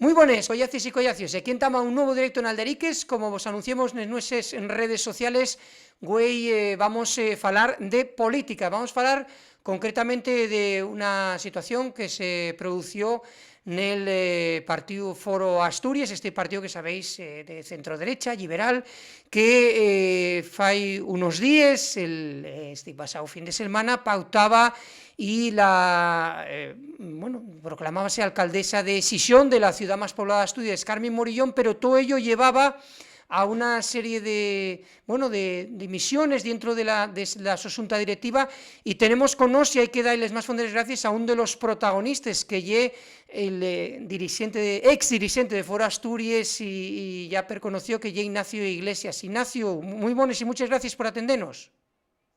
Muy buenas, collaces y collacios. Aquí estamos un nuevo directo en Alderiques. Como vos anunciamos en nuestras redes sociales, güey, vamos a falar de política. Vamos a falar concretamente de una situación que se produció en el partido Foro Asturias, este partido que sabéis de centro-derecha, liberal, que fai unos días, este pasado fin de semana, pautaba y proclamábase alcaldesa de Sisión, de la ciudad más poblada de Asturias, Carmen Morillón, pero todo ello llevaba a una serie de misiones dentro de la Xunta Directiva, y tenemos con nos, y hay que darles más fondos gracias a uno de los protagonistas, que es el ex dirigente de Foro Asturias y ya perconoció, que es Ignacio Iglesias. Ignacio, muy buenos y muchas gracias por atendernos.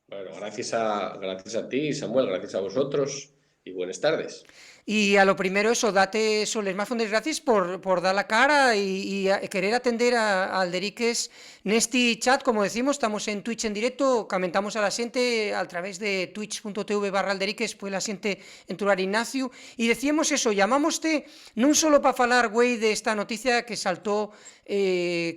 Bueno, gracias a ti, Samuel, gracias a vosotros y buenas tardes. Y a lo primero eso, date les más fondes gracias por dar la cara y querer atender a Alderiques en este chat. Como decimos, estamos en Twitch en directo, comentamos a la gente a través de twitch.tv/Alderiques, pues la gente entrar Ignacio, y decíamos eso, llamámoste no solo para falar, güey, de esta noticia que saltó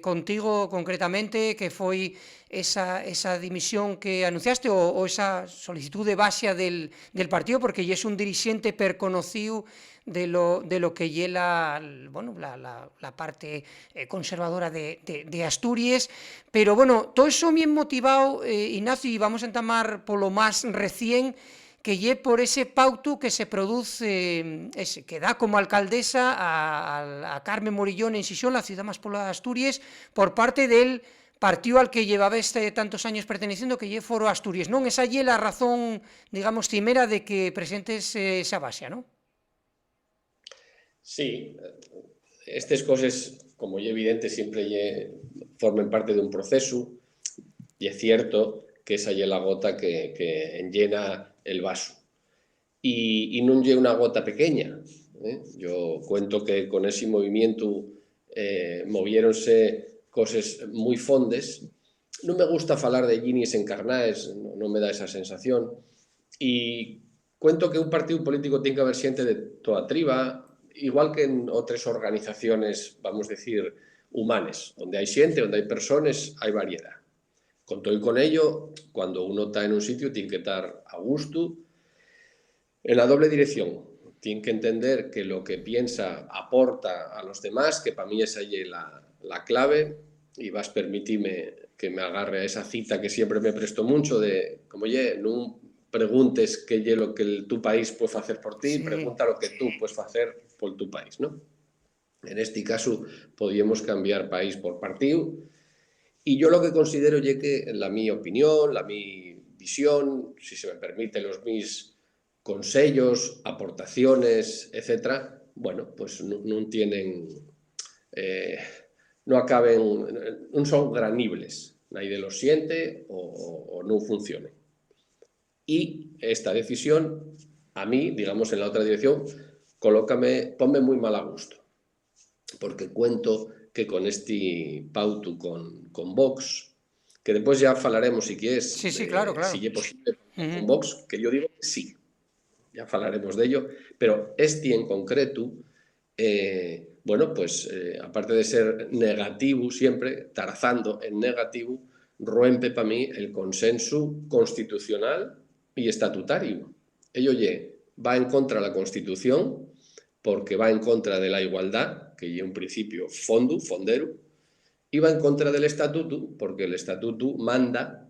contigo concretamente, que fue esa dimisión que anunciaste o esa solicitud de baixa del partido, porque ya es un dirigente perconocido de lo que es la parte conservadora de Asturias. Pero bueno, todo eso bien motivado, Ignacio, y vamos a entamar por lo más recién, que lle por ese pauto que se produce, que da como alcaldesa a Carmen Morillón en Sisión, la ciudad más poblada de Asturias, por parte del partido al que llevaba tantos años perteneciendo, que lle Foro Asturias, non? Esa lle la razón, digamos, cimera de que presentes esa base, ¿no? Sí, estas cosas, como es evidente, siempre formen parte de un proceso, y es cierto que esa es la gota que enllena el vaso. Y no es una gota pequeña. Yo cuento que con ese movimiento moviéronse cosas muy fondes. No me gusta falar de guinis encarnaes, no me da esa sensación. Y cuento que un partido político tiene que haber xente de toda triba, igual que en otras organizaciones, vamos a decir, humanas, donde hay xente, donde hay personas, hay variedad. Con todo y con ello, cuando uno está en un sitio, tiene que estar a gusto, en la doble dirección. Tiene que entender que lo que piensa aporta a los demás, que para mí esa es la clave, y vas a permitirme que me agarre a esa cita que siempre me presto mucho de, como no preguntes qué es lo que tu país puede hacer por ti, sí. Pregunta lo que tú puedes hacer por tu país, ¿no? En este caso, podríamos cambiar país por partido, y yo lo que considero es que, en la mi opinión, la mi visión, si se me permite los mis consellos, aportaciones, etcétera, bueno, pues no tienen, no acaben, no son granibles, nadie los siente o no funcione. Y esta decisión, a mí, digamos, en la otra dirección, ponme muy mal a gusto, porque cuento que con este pauto con Vox, que después ya falaremos si quieres, sí, claro. si es posible con Vox, que yo digo que sí, ya falaremos de ello, pero este en concreto, aparte de ser negativo siempre, tarazando en negativo, rompe para mí el consenso constitucional y estatutario. Ello va en contra de la Constitución, porque va en contra de la igualdad, que es un principio fondero, y va en contra del estatuto, porque el estatuto manda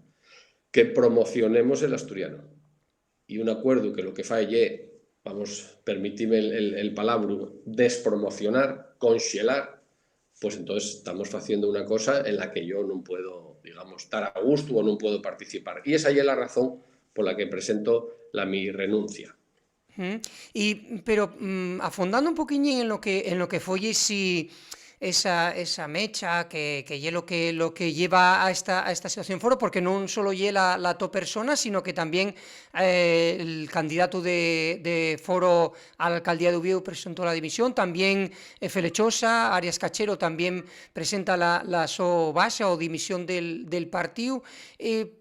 que promocionemos el asturiano. Y un acuerdo que lo que falle, vamos, permitime el palabra, despromocionar, conxelar, pues entonces estamos haciendo una cosa en la que yo no puedo, digamos, estar a gusto o no puedo participar. Y esa es la razón por la que presento mi renuncia. Pero afondando un poquillín en lo que fue esa mecha que es lo que lleva a esta situación Foro, porque no solo lleva la to persona, sino que también el candidato de Foro a la alcaldía de Uvieu presentó la dimisión, también Felechosa, Arias Cachero también presenta la so baixa o dimisión del partido.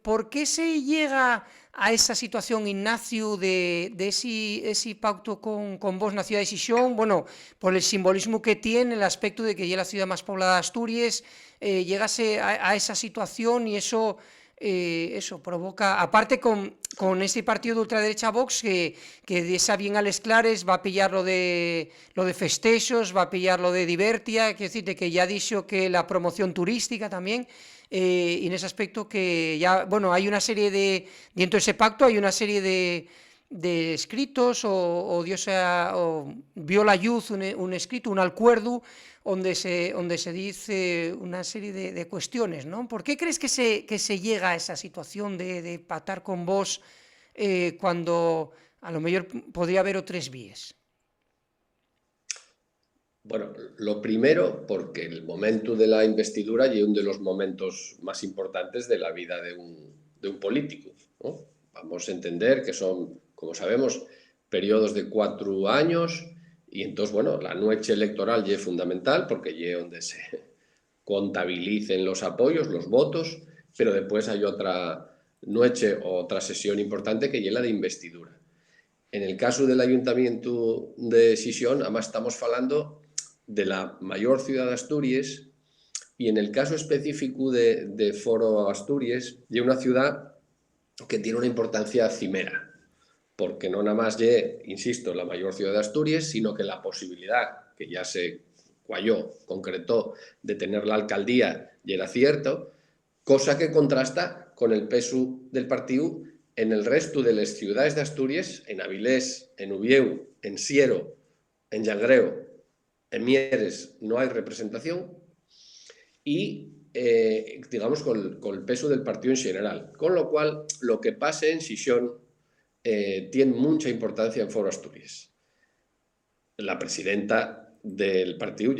¿Por qué se llega a esa situación, Ignacio, de ese pacto con vos na ciudad de Xixón, bueno, por el simbolismo que tiene, el aspecto de que ya la ciudad más poblada de Asturias, llegase a esa situación y eso provoca, aparte con ese partido de ultraderecha Vox que esa bien a les clares va a pillar lo de festejos, va a pillar lo de Divertia, que decir, de que ya dixo que la promoción turística también, y en ese aspecto que ya, bueno, hay una serie dentro de ese pacto hay una serie de escritos o vio la luz un escrito, un acuerdo donde se dice una serie de cuestiones, ¿no? ¿Por qué crees que se llega a esa situación de pactar con vos cuando a lo mejor podría haber otras vías? Bueno, lo primero, porque el momento de la investidura es uno de los momentos más importantes de la vida de un político, ¿no? Vamos a entender que son, como sabemos, periodos de 4 años y entonces, bueno, la noche electoral ya es fundamental porque ya es donde se contabilicen los apoyos, los votos, pero después hay otra noche o otra sesión importante que es la de investidura. En el caso del Ayuntamiento de Xixón, además estamos hablando de la mayor ciudad de Asturias y en el caso específico de Foro Asturias, es una ciudad que tiene una importancia cimera, porque no nada más insisto, la mayor ciudad de Asturias, sino que la posibilidad que ya se cuayó, concretó, de tener la alcaldía y era cierto, cosa que contrasta con el peso del partido en el resto de las ciudades de Asturias, en Avilés, en Ubieu, en Siero, en Llangreo, en Mieres no hay representación y digamos con el peso del partido en general. Con lo cual, lo que pase en Xixón tiene mucha importancia en Foro Asturias. La presidenta del partido,